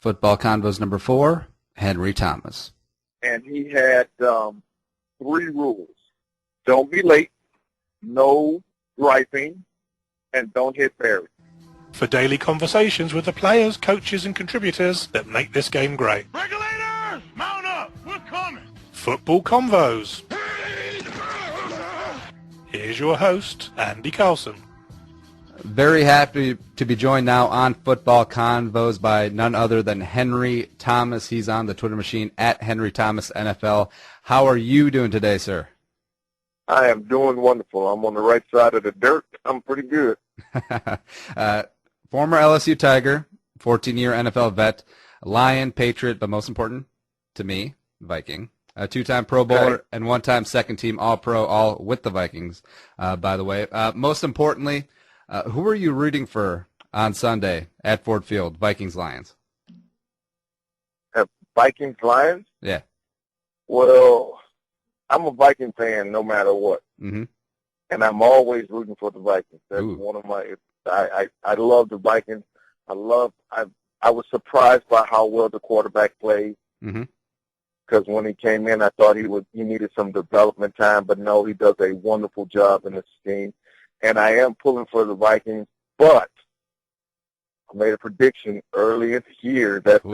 Football Convos number 4, Henry Thomas. And he had 3 rules. Don't be late, no griping, and don't hit Barry. For daily conversations with the players, coaches, and contributors that make this game great. Regulators, mount up. We're coming. Football Convos. Here's your host, Andy Carlson. Very happy to be joined now on Football Convos by none other than Henry Thomas. He's on the Twitter machine at Henry Thomas NFL. How are you doing today, sir? I am doing wonderful. I'm on the right side of the dirt. I'm pretty good. Former LSU Tiger, 14-year NFL vet, Lion, Patriot, but most important to me, Viking. A 2-time Pro Bowler and 1-time second-team All-Pro, all with the Vikings, by the way. Most importantly, who are you rooting for on Sunday at Ford Field, Vikings-Lions? Vikings-Lions? Yeah. Well, I'm a Viking fan no matter what. Mm-hmm. And I'm always rooting for the Vikings. That's Ooh. one of my I love the Vikings. I was surprised by how well the quarterback played. Mm-hmm. Because when he came in, I thought he needed some development time, but no, he does a wonderful job in the scheme. And I am pulling for the Vikings, but I made a prediction early in the year that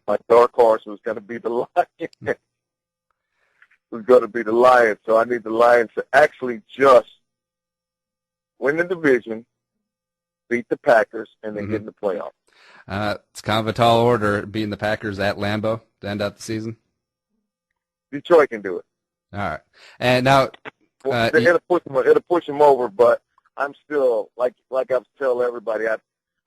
my dark horse was going to be the Lions. Was going to be the Lions, so I need the Lions to actually just win the division, beat the Packers, and then get in the playoffs. It's kind of a tall order, beating the Packers at Lambeau to end out the season. Detroit can do it. All right. And now it'll push them over, but I'm still like I've tell everybody,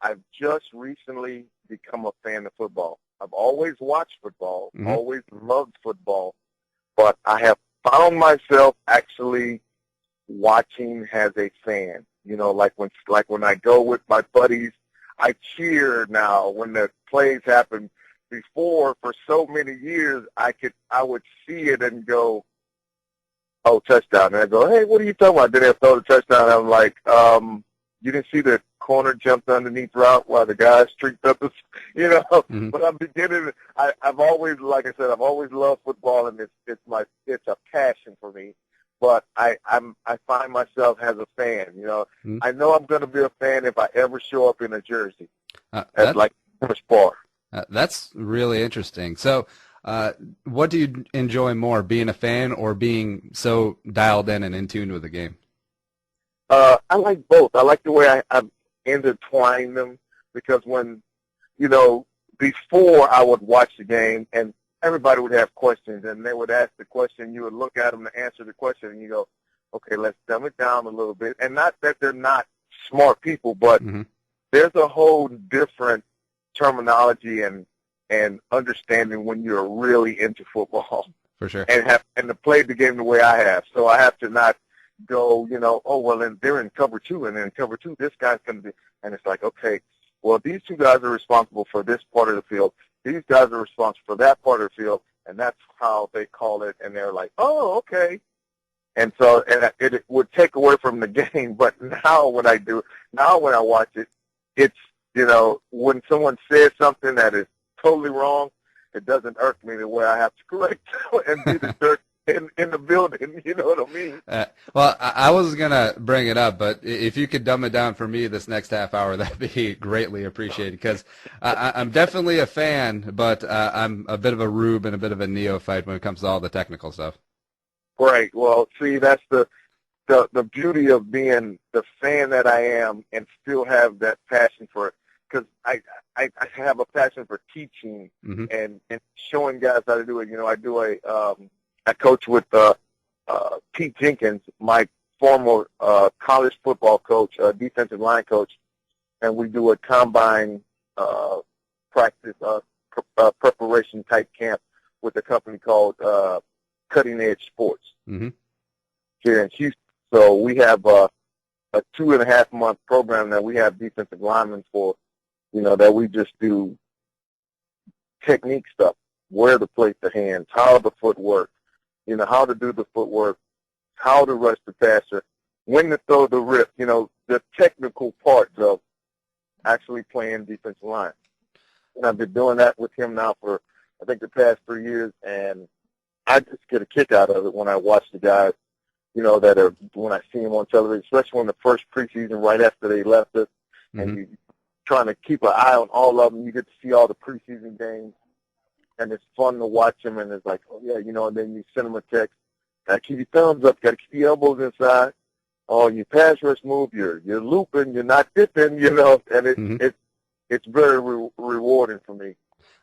I've just recently become a fan of football. I've always watched football, always loved football, but I have found myself actually watching as a fan. You know, like when I go with my buddies, I cheer now when the plays happen. Before, for so many years, I would see it and go, oh, touchdown. And I go, hey, what are you talking about? Then they throw the touchdown. I'm like, you didn't see the corner jumped underneath route while the guy streaked up the, you know. Mm-hmm. But I'm beginning. I've always, like I said, I've always loved football, and it's a passion for me. But I find myself as a fan. You know, I know I'm going to be a fan if I ever show up in a jersey. That's like a sport. That's really interesting. So what do you enjoy more, being a fan or being so dialed in and in tune with the game? I like both. I like the way I've intertwined them because when, you know, before I would watch the game and everybody would have questions and they would ask the question, you would look at them to answer the question and you go, okay, let's dumb it down a little bit. And not that they're not smart people, but there's a whole different terminology and understanding when you're really into football. For sure. And to play the game the way I have. So I have to not go, you know, oh, well, then they're in cover 2, and in cover 2, this guy's going to be, and it's like, okay, well, these 2 guys are responsible for this part of the field. These guys are responsible for that part of the field, and that's how they call it, and they're like, oh, okay. And so it would take away from the game, but now when I watch it, it's, you know, when someone says something that is totally wrong, it doesn't irk me the way I have to correct and be the jerk in the building. You know what I mean? Well, I was going to bring it up, but if you could dumb it down for me this next half hour, that would be greatly appreciated because I'm definitely a fan, but I'm a bit of a rube and a bit of a neophyte when it comes to all the technical stuff. Right. Well, see, that's the beauty of being the fan that I am and still have that passion for it. Because I have a passion for teaching and showing guys how to do it. You know, I coach with Pete Jenkins, my former college football coach, defensive line coach, and we do a combine practice preparation type camp with a company called Cutting Edge Sports here in Houston. So we have a 2.5-month program that we have defensive linemen for. You know, that we just do technique stuff, where to place the hands, how the footwork, you know, how to do the footwork, how to rush the passer, when to throw the rip, you know, the technical parts of actually playing defensive line. And I've been doing that with him now for, I think, the past 3 years, and I just get a kick out of it when I watch the guys, that are, when I see them on television, especially when the first preseason right after they left us, and you're trying to keep an eye on all of them. You get to see all the preseason games, and it's fun to watch them, and it's like, oh, yeah, and then you send them a text. Got to keep your thumbs up. Got to keep your elbows inside. Oh, your pass rush move, you're looping, you're not dipping, and it's very rewarding for me.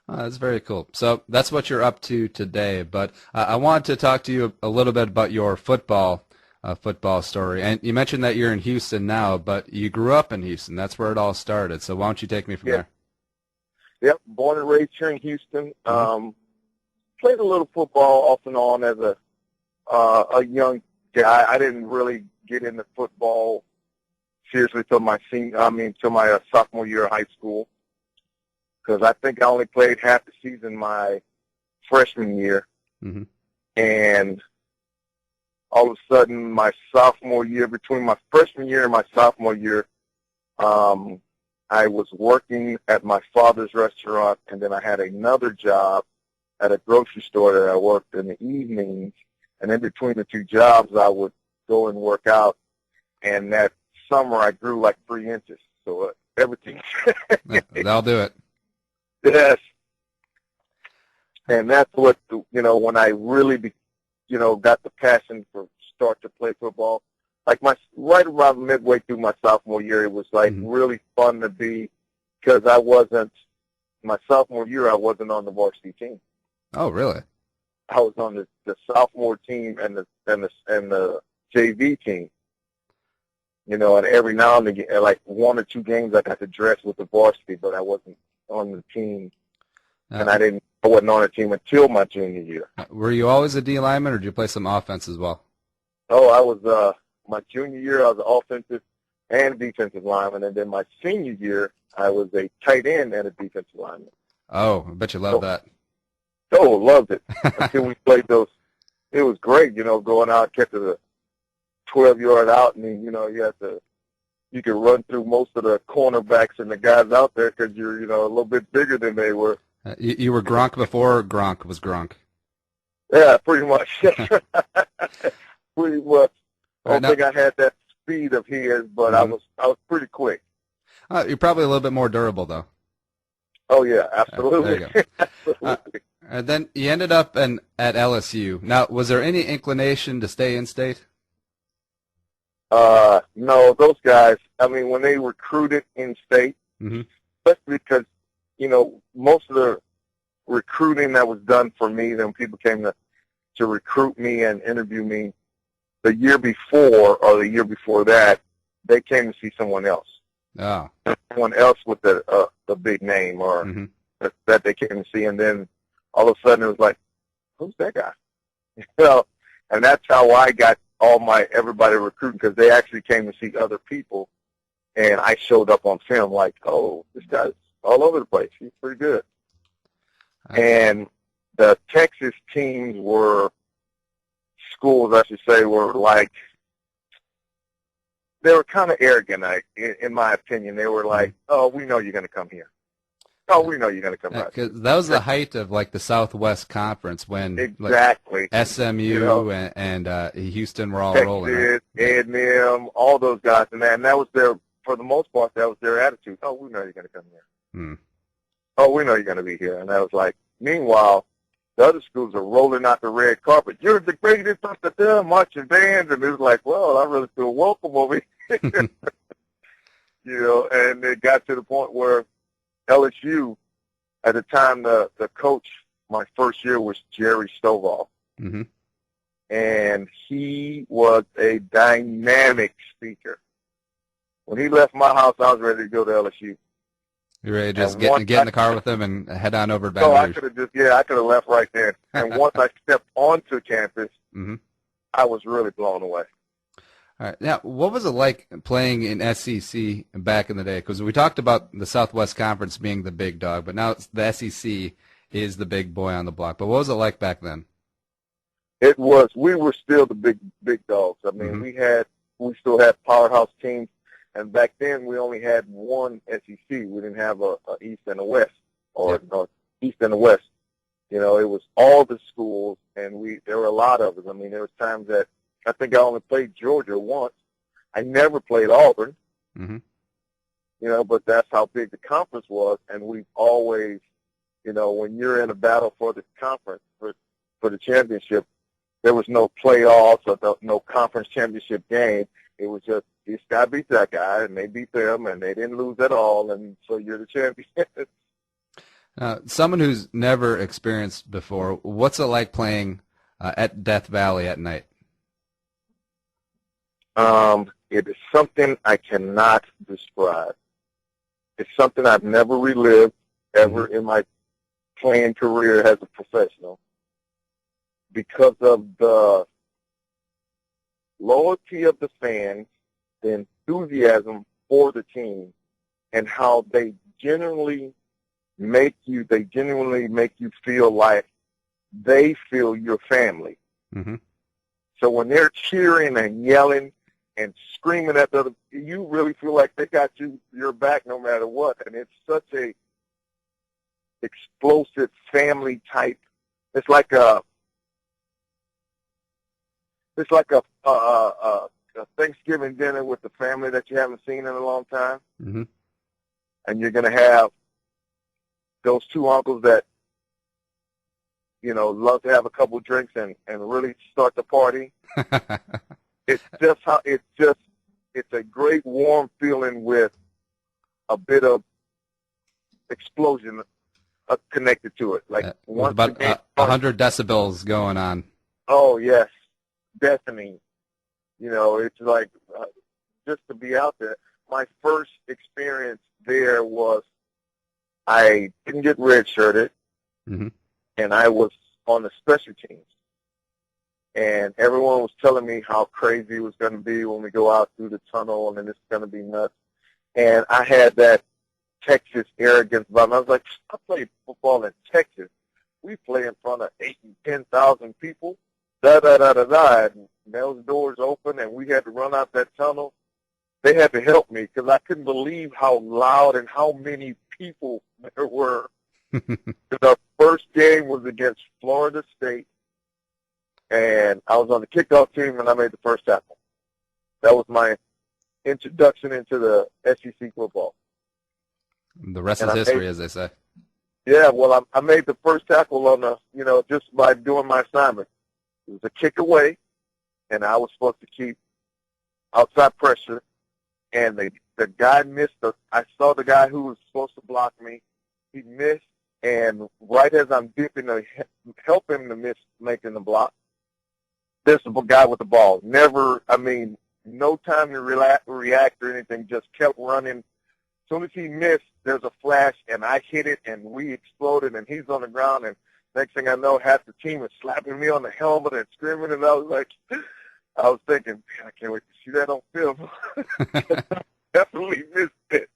That's very cool. So that's what you're up to today. But I wanted to talk to you a little bit about your football story. And you mentioned that you're in Houston now, but you grew up in Houston. That's where it all started. So why don't you take me from there? Yep, born and raised here in Houston. Played a little football off and on as a young guy. I didn't really get into football seriously till my sophomore year of high school, because I think I only played half the season my freshman year. And all of a sudden, my sophomore year, between my freshman year and my sophomore year, I was working at my father's restaurant, and then I had another job at a grocery store that I worked in the evenings. And in between the two jobs, I would go and work out. And that summer, I grew like 3 inches. So everything. That'll do it. Yes. And that's what, when I really, got the passion for start to play football. Like right around midway through my sophomore year, it was like really fun to be, because my sophomore year, I wasn't on the varsity team. Oh, really? I was on the sophomore team and the JV team. And every now and again, like 1 or 2 games, I got to dress with the varsity, but I wasn't on the team, and I wasn't on the team until my junior year. Were you always a D lineman, or did you play some offense as well? Oh, I was. My junior year, I was an offensive and defensive lineman, and then my senior year, I was a tight end and a defensive lineman. Oh, I bet you loved that. Oh, loved it. Until we played those. It was great, going out, catching the 12-yard out, and then, you could run through most of the cornerbacks and the guys out there because you're, a little bit bigger than they were. You were Gronk before Gronk was Gronk. Yeah, pretty much. Pretty much. I don't think I had that speed of his, but I was pretty quick. You're probably a little bit more durable, though. Oh, yeah, absolutely. There you go. Absolutely. And then you ended up at LSU. Now, was there any inclination to stay in state? No, those guys, when they recruited in state, especially because, most of the recruiting that was done for me, then people came to recruit me and interview me the year before or the year before that, they came to see someone else. Oh. Someone else with the big name or that they came to see, and then all of a sudden it was like, who's that guy? And that's how I got everybody recruiting, because they actually came to see other people, and I showed up on film like, oh, this guy's all over the place. He's pretty good. And the Texas teams schools, I should say, were like, they were kind of arrogant, in my opinion. They were like, oh, we know you're going to come here. Oh, we know you're going to come back. Because that was the height of, like, the Southwest Conference when exactly SMU and Houston were all Texas, rolling. Right? A&M, all those guys. And that was for the most part, that was their attitude. Oh, we know you're going to come here. Oh, we know you're going to be here. And that was like, meanwhile, the other schools are rolling out the red carpet. You're the greatest, marching bands. And it was like, well, I really feel welcome over here. And it got to the point where LSU, at the time, the coach my first year was Jerry Stovall. And he was a dynamic speaker. When he left my house, I was ready to go to LSU. You ready to just get in the car with him and head on over to Baton Rouge? I could have left right there. And once I stepped onto campus, I was really blown away. All right. Now, what was it like playing in SEC back in the day? Because we talked about the Southwest Conference being the big dog, but now the SEC is the big boy on the block. But what was it like back then? It was. We were still the big dogs. I mean, we still had powerhouse teams, and back then we only had one SEC. We didn't have a East and a West. or East and the West. You know, it was all the schools, and there were a lot of us. I mean, there was times that I think I only played Georgia once. I never played Auburn. Mm-hmm. You know, but that's how big the conference was, and we've always, you know, when you're in a battle for the conference, for the championship, there was no playoffs or no conference championship game. It was just, this guy beat that guy, and they beat them, and they didn't lose at all, and so you're the champion. Someone who's never experienced before, what's it like playing at Death Valley at night? It is something I cannot describe. It's something I've never relived ever in my playing career as a professional, because of the loyalty of the fans, the enthusiasm for the team, and how they genuinely make you feel like they feel your family. Mm-hmm. So when they're cheering and yelling and screaming at the other, you really feel like they got your back no matter what. And it's such a explosive family type. It's like a Thanksgiving dinner with the family that you haven't seen in a long time. Mm-hmm. And you're going to have those two uncles that, you know, love to have a couple drinks and really start the party. It's a great warm feeling with a bit of explosion connected to it. Like with about 100 decibels going on. Oh yes, deafening. You know, it's like just to be out there. My first experience there was I didn't get redshirted, and I was on the special teams. And everyone was telling me how crazy it was going to be when we go out through the tunnel, and it's going to be nuts. And I had that Texas arrogance about me. I was like, I played football in Texas. We play in front of 8,000 and 10,000 people. And those doors open, and we had to run out that tunnel. They had to help me because I couldn't believe how loud and how many people there were. Our first game was against Florida State, and I was on the kickoff team, and I made the first tackle. That was my introduction into the SEC football. The rest is history, as they say. Yeah, well, I made the first tackle on just by doing my assignment. It was a kick away, and I was supposed to keep outside pressure, and the guy missed. I saw the guy who was supposed to block me. He missed, and right as I'm dipping to help him to miss making the block, there's a guy with the ball. No time to react or anything, just kept running. As soon as he missed, there's a flash, and I hit it, and we exploded, and he's on the ground, and next thing I know, half the team is slapping me on the helmet and screaming, and I was thinking, man, I can't wait to see that on film. Definitely missed it.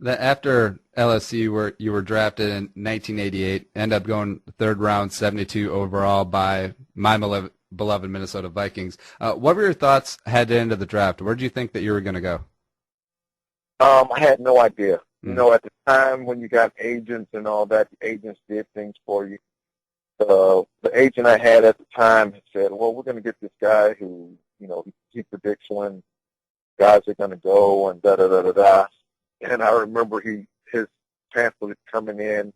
After LSU, you were drafted in 1988, ended up going third round, 72 overall by my beloved Minnesota Vikings. What were your thoughts heading into the draft? Where did you think that you were going to go? I had no idea. You know, at the time when you got agents and all that, the agents did things for you. The agent I had at the time said, well, we're going to get this guy who, you know, he predicts when guys are going to go and da-da-da-da-da. And I remember his pamphlet coming in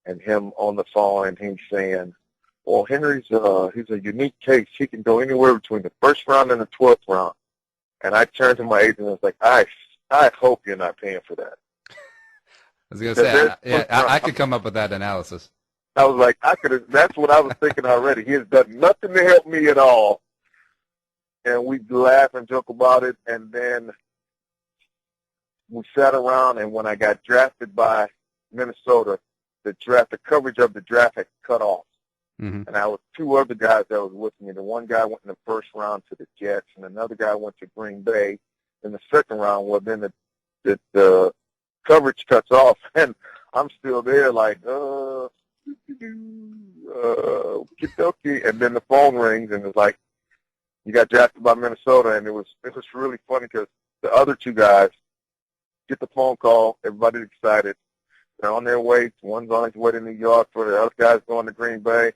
and him on the phone, and he's saying, well, he's a unique case. He can go anywhere between the first round and the 12th round. And I turned to my agent and was like, I hope you're not paying for that. I was going to say, I could come up with that analysis. I was like, that's what I was thinking already. He has done nothing to help me at all. And we laugh and joke about it. And then we sat around, and when I got drafted by Minnesota, the coverage of the draft had cut off. And I was two other guys that was with me. The one guy went in the first round to the Jets, and another guy went to Green Bay. In the second round, well, then the coverage cuts off, and I'm still there like, okie dokie. And then the phone rings, and it's like, you got drafted by Minnesota, and it was really funny because the other two guys get the phone call, everybody's excited, They're on their way. One's on his way to New York. For the other guy's going to Green Bay.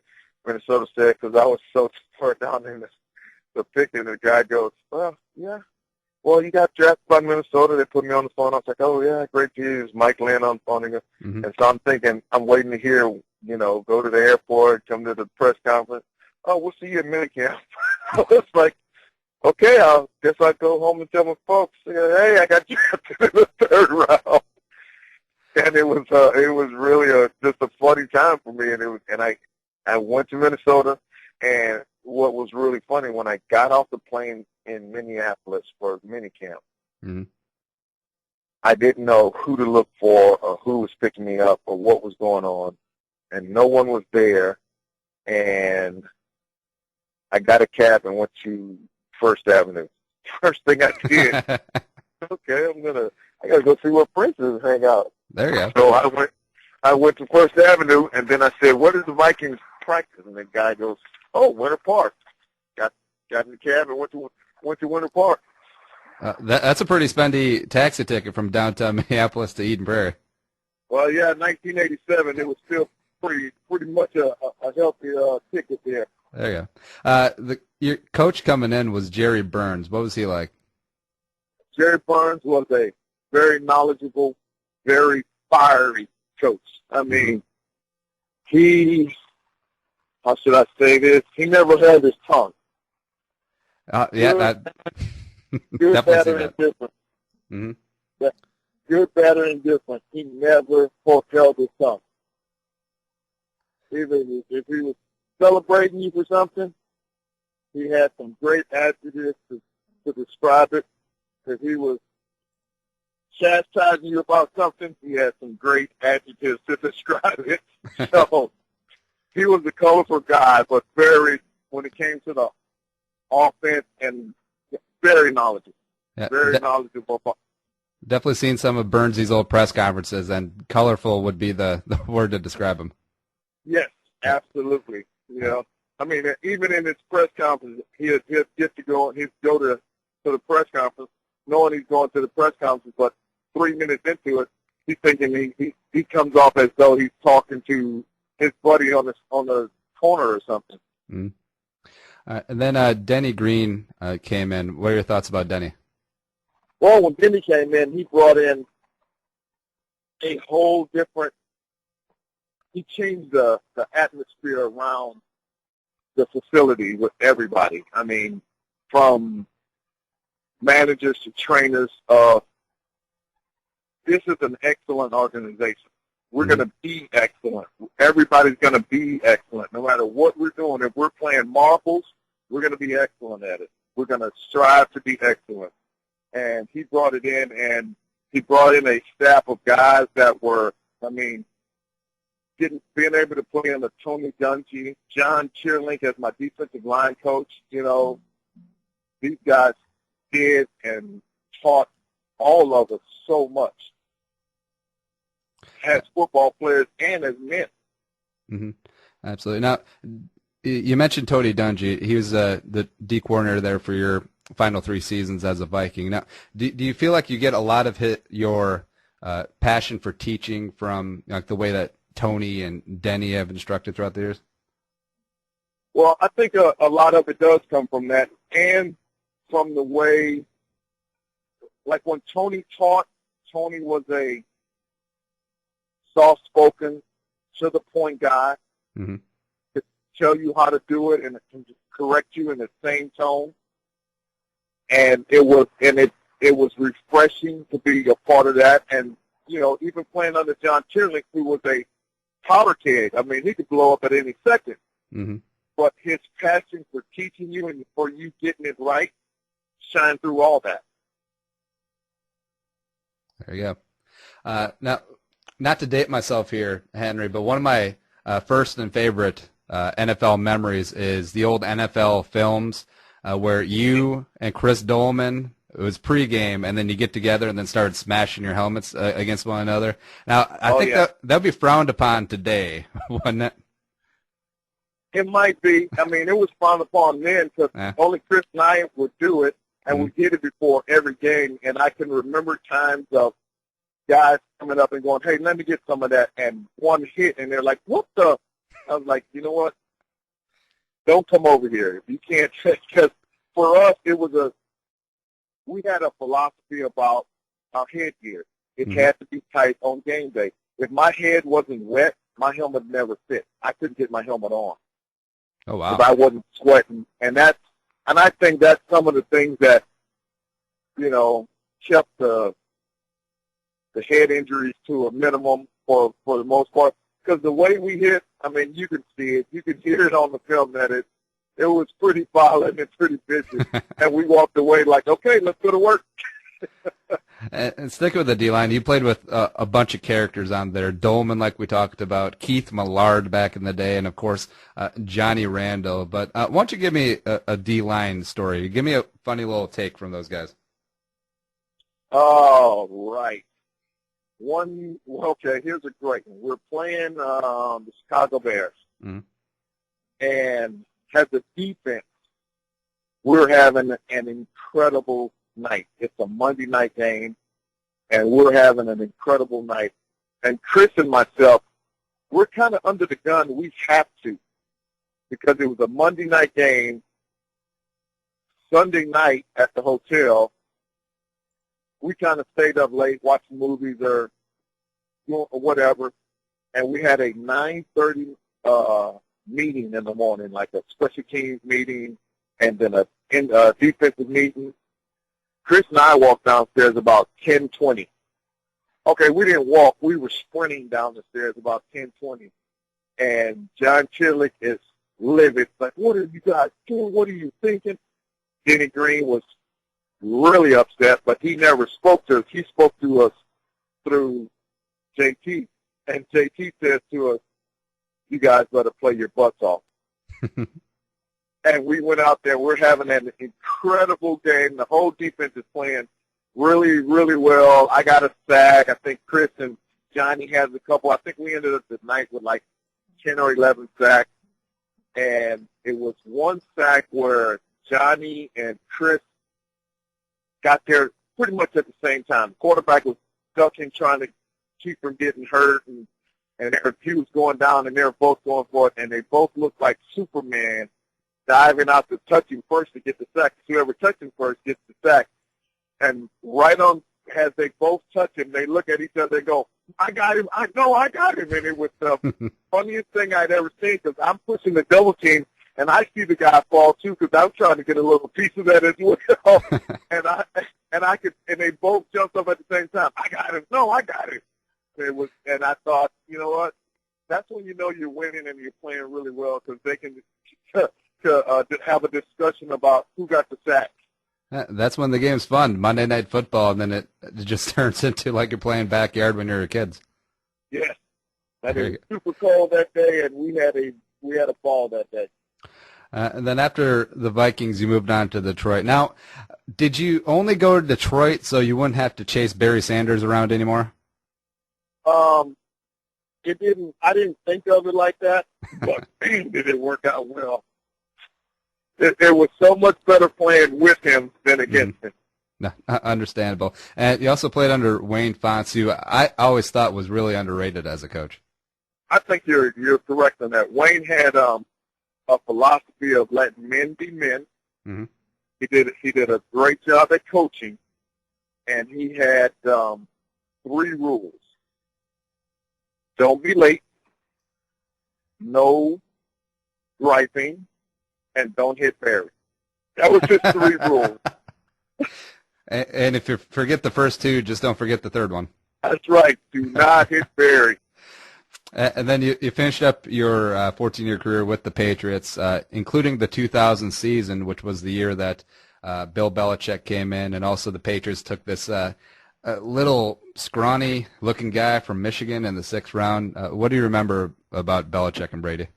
Minnesota said, because I was so far down in the pick, and the guy goes, well, yeah. Well, you got drafted by Minnesota. They put me on the phone. I was like, oh, yeah, great to you. It's Mike Lynn on phone. Mm-hmm. And so I'm thinking, I'm waiting to hear, go to the airport, come to the press conference. Oh, we'll see you at minicamp. I was like, okay, I guess I'll go home and tell my folks, hey, I got drafted in the third round. And it was really just a funny time for me. And I went to Minnesota, and what was really funny, when I got off the plane in Minneapolis for minicamp, mm-hmm. I didn't know who to look for or who was picking me up or what was going on, and no one was there. And I got a cab and went to First Avenue. First thing I did, okay, I gotta go see where Prince is hang out. There you go. So I went to First Avenue, and then I said, where does the Vikings practice? And the guy goes, oh, Winter Park. Got in the cab and went to Winter Park. That's a pretty spendy taxi ticket from downtown Minneapolis to Eden Prairie. Well, yeah, 1987, it was still pretty much a healthy ticket there. There you go. Your coach coming in was Jerry Burns. What was he like? Jerry Burns was a very knowledgeable, very fiery coach. I mean, how should I say this? He never held his tongue. Yeah, good, bad, or indifferent. Mm-hmm. Good, bad, or indifferent. He never held his tongue. Even if he was celebrating you for something, he had some great adjectives to describe it. If he was chastising you about something, he had some great adjectives to describe it. So he was a colorful guy, but when it came to the offense, and very knowledgeable. Yeah, very knowledgeable. Definitely seen some of Burns' old press conferences, and colorful would be the word to describe him. Yes, absolutely. I mean, even in his press conference, he'd get to go, he'd go to the press conference, knowing he's going to the press conference, but 3 minutes into it, he's thinking he comes off as though he's talking to his buddy on the corner or something. Mm-hmm. And then Denny Green came in. What are your thoughts about Denny? Well, when Denny came in, he brought in a whole different – he changed the atmosphere around the facility with everybody. I mean, from managers to trainers. This is an excellent organization. We're going to be excellent. Everybody's going to be excellent, no matter what we're doing. If we're playing marbles, we're going to be excellent at it. We're going to strive to be excellent. And he brought it in, and he brought in a staff of guys that were, I mean, being able to play under Tony Dungy, John Cheerlink as my defensive line coach. These guys did and taught all of us so much as football players and as men. Mm-hmm. Absolutely. Now, you mentioned Tony Dungy. He was the D coordinator there for your final 3 seasons as a Viking. Now, do you feel like you get a lot of your passion for teaching from the way that Tony and Denny have instructed throughout the years? Well, I think a lot of it does come from that, and from the way, like when Tony taught, Tony was a soft-spoken, to-the-point guy. Mm-hmm. To tell you how to do it and to correct you in the same tone. And it was refreshing to be a part of that. And, even playing under John Cheerlink, who was a powder keg. I mean, he could blow up at any second. Mm-hmm. But his passion for teaching you and for you getting it right shined through all that. There you go. Now, not to date myself here, Henry, but one of my first and favorite NFL memories is the old NFL films where you and Chris Dolman, it was pregame, and then you get together and then started smashing your helmets against one another. Now, I think that would be frowned upon today, wouldn't it? It might be. I mean, it was frowned upon then because only Chris and I would do it, and we did it before every game. And I can remember times of guys coming up and going, hey, let me get some of that, and one hit, and they're like, what the? I was like, you know what? Don't come over here. If you can't, because for us, we had a philosophy about our headgear. It had to be tight on game day. If my head wasn't wet, my helmet never fit. I couldn't get my helmet on. Oh, wow. If I wasn't sweating. And I think that's some of the things that, kept the head injuries to a minimum for the most part. Because the way we hit, I mean, you can see it. You can hear it on the film that it was pretty violent and pretty vicious. And we walked away like, okay, let's go to work. And sticking with the D-line, you played with a bunch of characters on there. Dolman, like we talked about, Keith Millard back in the day, and, of course, Johnny Randall. But why don't you give me a D-line story? Give me a funny little take from those guys. Oh, right. Okay, here's a great one. We're playing the Chicago Bears. And as a defense, we're having an incredible night. It's a Monday night game, and we're having an incredible night. And Chris and myself, we're kind of under the gun. We have to, because it was a Monday night game. Sunday night at the hotel, we kind of stayed up late watching movies or whatever, and we had a 9:30 meeting in the morning, like a special teams meeting, and then a defensive meeting. Chris and I walked downstairs about 10:20. Okay, we didn't walk. We were sprinting down the stairs about 10:20. And John Chidlick is livid. Like, what are you guys doing? What are you thinking? Denny Green was really upset, but he never spoke to us. He spoke to us through JT. And JT says to us, you guys better play your butts off. And we went out there. We're having an incredible game. The whole defense is playing really, really well. I got a sack. I think Chris and Johnny has a couple. I think we ended up the night with like 10 or 11 sacks. And it was one sack where Johnny and Chris got there pretty much at the same time. The quarterback was ducking, trying to keep from getting hurt, and he was going down, and they were both going for it, and they both looked like Superman diving out to touch him first to get the sack. Whoever touched him first gets the sack. And right on, as they both touch him, they look at each other and go, I got him. I know I got him. And it was the funniest thing I'd ever seen, because I'm pushing the double team, and I see the guy fall too, because I'm trying to get a little piece of that as well. And they both jumped up at the same time. I got him. No, I got him. And I thought, you know what? That's when you know you're winning and you're playing really well, because they can have a discussion about who got the sack. That's when the game's fun, Monday Night Football, and then it just turns into like you're playing backyard when you're kids. Yes. It was super cold that day, and we had a ball that day. And then after the Vikings, you moved on to Detroit. Now, did you only go to Detroit so you wouldn't have to chase Barry Sanders around anymore? I didn't think of it like that, but man, did it work out well. It was so much better playing with him than against him. No, understandable. And you also played under Wayne Fonts, who I always thought was really underrated as a coach. I think you're correct on that. Wayne had a philosophy of letting men be men. Mm-hmm. He did a great job at coaching, and he had 3 rules. Don't be late, no griping, and don't hit Barry. That was his 3 rules. And if you forget the first 2, just don't forget the third one. That's right. Do not hit Barry. And then you finished up your 14-year career with the Patriots, including the 2000 season, which was the year that Bill Belichick came in, and also the Patriots took this little scrawny-looking guy from Michigan in the 6th round. What do you remember about Belichick and Brady?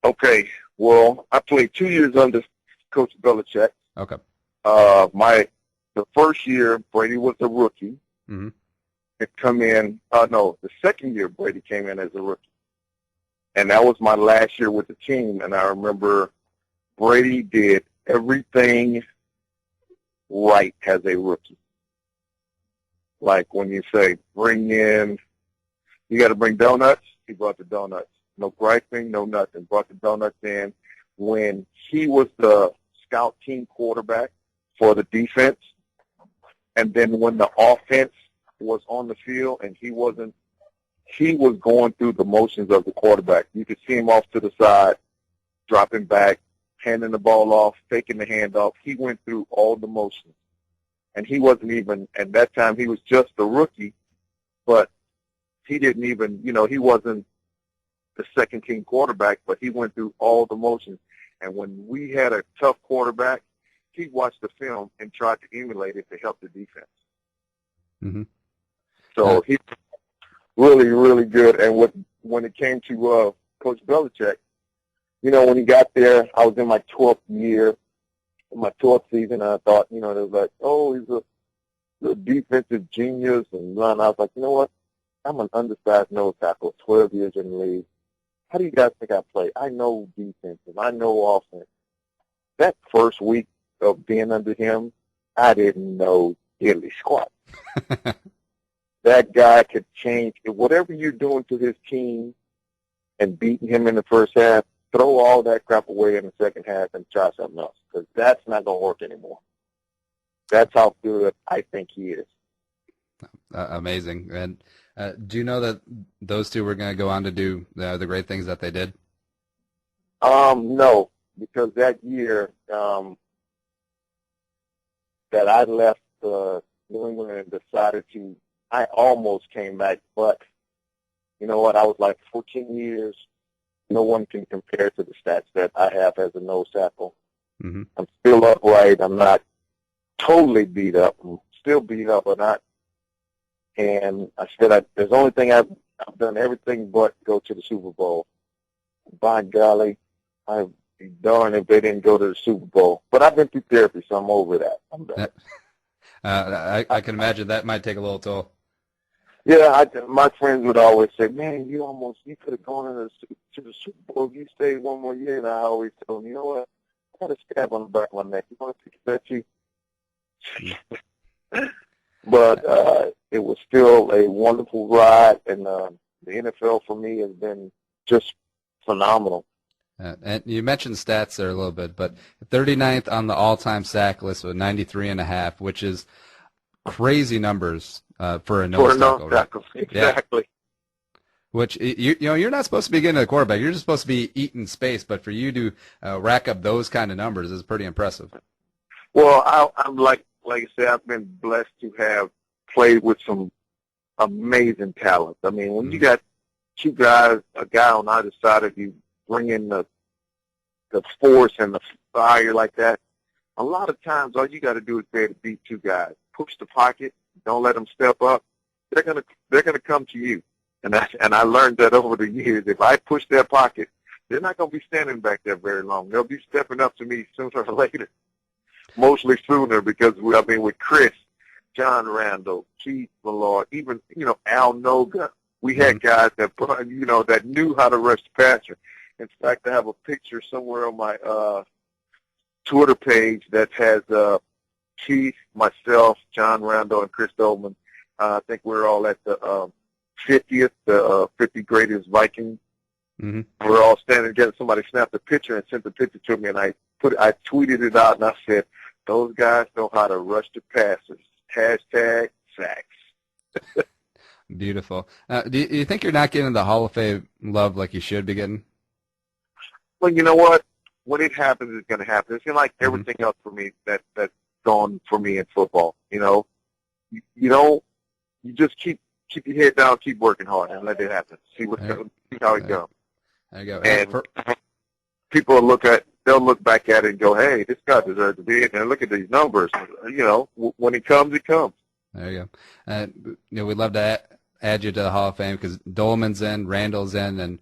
Okay, well, I played 2 years under Coach Belichick. Okay. The first year, Brady was a rookie. Mm-hmm. The second year Brady came in as a rookie. And that was my last year with the team. And I remember Brady did everything right as a rookie. Like when you say you got to bring donuts, he brought the donuts. No griping, no nothing. Brought the donuts in. When he was the scout team quarterback for the defense, and then when the offense was on the field and he was going through the motions of the quarterback. You could see him off to the side, dropping back, handing the ball off, taking the handoff. He went through all the motions. And he wasn't even, at that time, he was just a rookie, but he didn't even, he wasn't the second team quarterback, but he went through all the motions. And when we had a tough quarterback, he watched the film and tried to emulate it to help the defense. Mm-hmm. So he's really, really good. And when it came to Coach Belichick, when he got there, I was in my 12th year, my 12th season, and I thought, they was like, oh, he's a defensive genius. And I was like, you know what? I'm an undersized nose tackle, 12 years in the league. How do you guys think I play? I know defense and I know offense. That first week of being under him, I didn't know diddly squat. That guy could change. Whatever you're doing to his team and beating him in the first half, throw all that crap away in the second half and try something else, because that's not going to work anymore. That's how good I think he is. Amazing. And do you know that those two were going to go on to do the great things that they did? No, because that year that I left New England and decided I almost came back, but you know what? I was like 14 years. No one can compare to the stats that I have as a nose tackle. Mm-hmm. I'm still upright. I'm not totally beat up. I'm still beat up, but not. And I said, there's the only thing I've done everything but go to the Super Bowl. By golly, I'd be darned if they didn't go to the Super Bowl. But I've been through therapy, so I'm over that. I'm done. I can imagine that might take a little toll. Yeah, my friends would always say, man, you could have gone to the Super Bowl if you stayed one more year. And I always tell them, you know what? I got a scab on the back of my neck. You want to take that, But it was still a wonderful ride, and the NFL for me has been just phenomenal. And you mentioned stats there a little bit, but 39th on the all-time sack list with 93.5, which is crazy numbers for a nose tackle. Right? Exactly. Yeah. Which you're not supposed to be getting to the quarterback. You're just supposed to be eating space. But for you to rack up those kind of numbers is pretty impressive. Well, I'm like I said, I've been blessed to have played with some amazing talent. I mean, when you got two guys, a guy on either side of you, bring in the force and the fire like that, a lot of times all you got to do is be able to beat two guys. Push the pocket, don't let them step up. They're gonna come to you, and I learned that over the years. If I push their pocket, they're not gonna be standing back there very long. They'll be stepping up to me sooner or later. Mostly sooner, because with Chris, John Randall, Keith Millard, even Al Noga, we had guys that that knew how to rush the passer. In fact, I have a picture somewhere on my Twitter page that has Keith, myself, John Randall, and Chris Dolman. I think we're all at the 50th, 50 greatest Vikings. Mm-hmm. We're all standing together. Somebody snapped a picture and sent the picture to me, and I tweeted it out, and I said, those guys know how to rush the passes. Hashtag sacks. Beautiful. Do you think you're not getting the Hall of Fame love like you should be getting? Well, you know what? When it happens, it's going to happen. It's like everything else for me that's gone for me in football. You just keep your head down, keep working hard, and let it happen. See how it goes. There you go. And people they'll look back at it and go, hey, this guy deserves to be in there. Look at these numbers. When it comes, it comes. There you go. We'd love to add you to the Hall of Fame because Dolman's in, Randall's in, and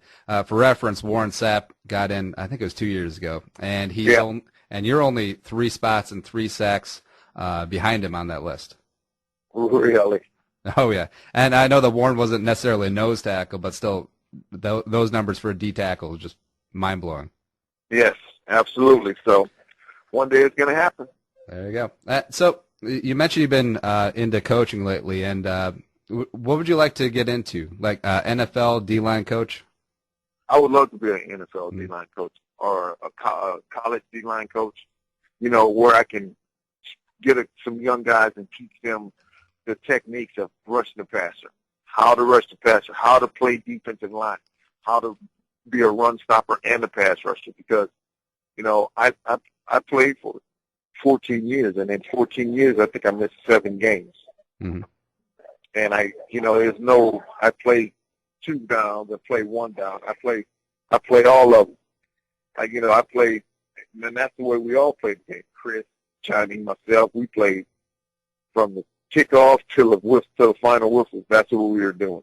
for reference, Warren Sapp got in, I think it was 2 years ago, and and you're only 3 spots and 3 sacks behind him on that list. Really? Oh, yeah. And I know that Warren wasn't necessarily a nose tackle, but still, those numbers for a D tackle is just mind-blowing. Yes, absolutely. So one day it's going to happen. There you go. So You mentioned you've been into coaching lately, and what would you like to get into, like NFL D-line coach? I would love to be an NFL D-line coach or a college D-line coach, where I can get some young guys and teach them the techniques of rushing the passer, how to rush the passer, how to play defensive line, how to be a run stopper and a pass rusher. Because, I played for 14 years, and in 14 years, I think I missed 7 games. Mm-hmm. And I play 2 downs, I play 1 down, I play all of them. I played, and that's the way we all played the game. Chris, Johnny, myself, we played from the kickoff till the final whistle. That's what we were doing.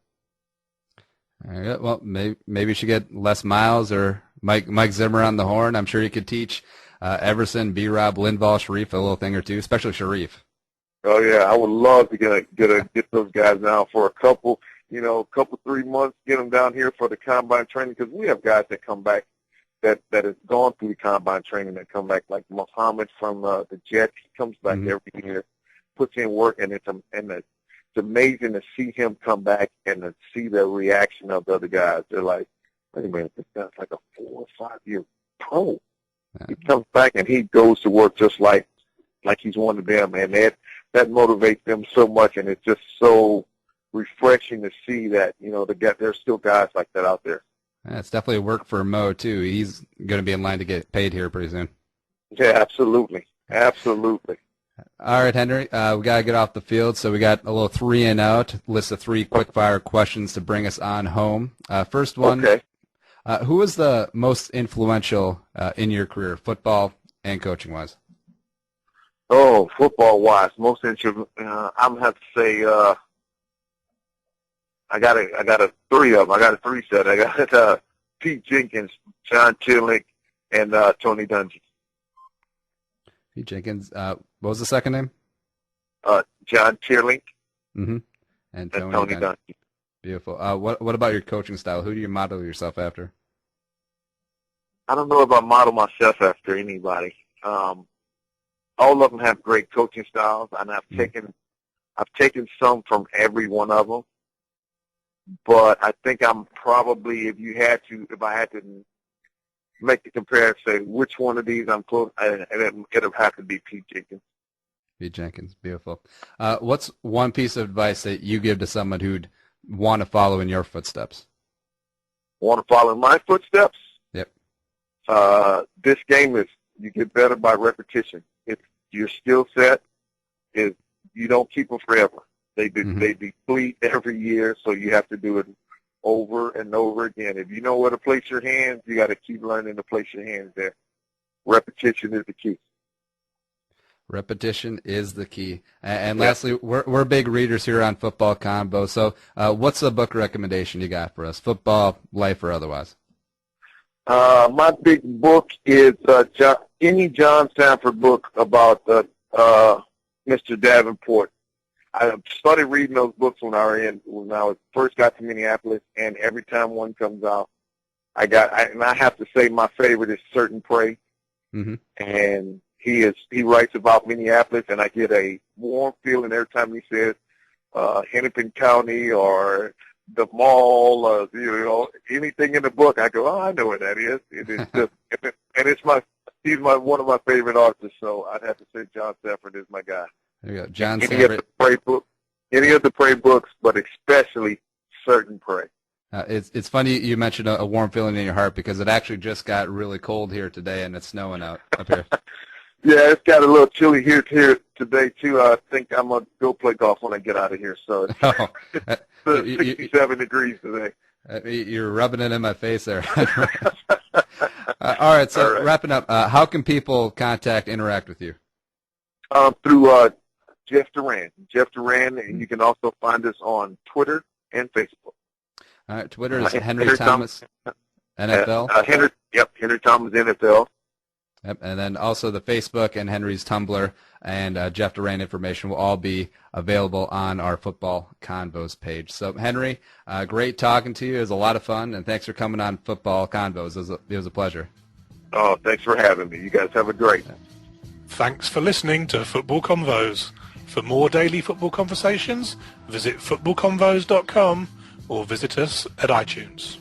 All right. Well, maybe you should get Les Miles or Mike Zimmer on the horn. I'm sure you could teach Everson, B-Rob, Linval, Sharif a little thing or two, especially Sharif. Oh yeah, I would love to get those guys down for a couple 3 months, get them down here for the combine training, because we have guys that come back that has gone through the combine training that come back, like Muhammad from the Jets. He comes back every year, puts in work, and it's amazing to see him come back and to see the reaction of the other guys. They're like, wait a minute, this guy's like a 4 or 5 year pro. Yeah. He comes back and he goes to work just like he's one of them, and that motivates them so much, and it's just so refreshing to see that there's still guys like that out there. Yeah, it's definitely work for Mo too. He's going to be in line to get paid here pretty soon. Yeah, absolutely. All right, Henry, we got to get off the field, so we got a little 3 and out list of 3 quick-fire questions to bring us on home. First one, okay. Who was the most influential in your career, football and coaching-wise? Oh, football-wise, most influential. I'm going to have to say I got a 3 of them. I got a 3 set. I got Pete Jenkins, John Tillink, and Tony Dungy. Pete Jenkins. What was the second name? John Tillink. Mm-hmm. And Tony Dungy. Beautiful. What about your coaching style? Who do you model yourself after? I don't know if I model myself after anybody. All of them have great coaching styles, and I've taken some from every one of them. But I think I'm probably, if I had to make the comparison, say which one of these I'm close, it'll have to be Pete Jenkins. Pete Jenkins, beautiful. What's one piece of advice that you give to someone who'd want to follow in your footsteps? Want to follow in my footsteps? Yep. This game is, you get better by repetition. If your skill set is, you don't keep them forever. They deplete every year, so you have to do it over and over again. If you know where to place your hands, you got to keep learning to place your hands there. Repetition is the key. Repetition is the key. And lastly, we're big readers here on Football Convos. So what's the book recommendation you got for us, football, life, or otherwise? My big book is any John Sanford book about Mr. Davenport. I started reading those books when I first got to Minneapolis, and every time one comes out, I have to say my favorite is Certain Prey, and he writes about Minneapolis, and I get a warm feeling every time he says Hennepin County or the mall, anything in the book. I go, oh, I know what that is. It is just, and he's one of my favorite authors, so I'd have to say John Sanford is my guy. There you go, John Sanford. Any of the Prey books, but especially Certain Prey. It's funny you mentioned a warm feeling in your heart, because it actually just got really cold here today, and it's snowing out up here. Yeah, it's got a little chilly here today too. I think I'm gonna go play golf when I get out of here. So it's 67 degrees today. You're rubbing it in my face there. All right, so wrapping up, how can people interact with you? Through Jeff Duran, and you can also find us on Twitter and Facebook. All right, Twitter is Henry Thomas NFL. Henry Thomas NFL. Yep, and then also the Facebook and Henry's Tumblr and Jeff Duran information will all be available on our Football Convos page. So, Henry, great talking to you. It was a lot of fun, and thanks for coming on Football Convos. It was a pleasure. Oh, thanks for having me. You guys have a great. Thanks for listening to Football Convos. For more daily football conversations, visit footballconvos.com or visit us at iTunes.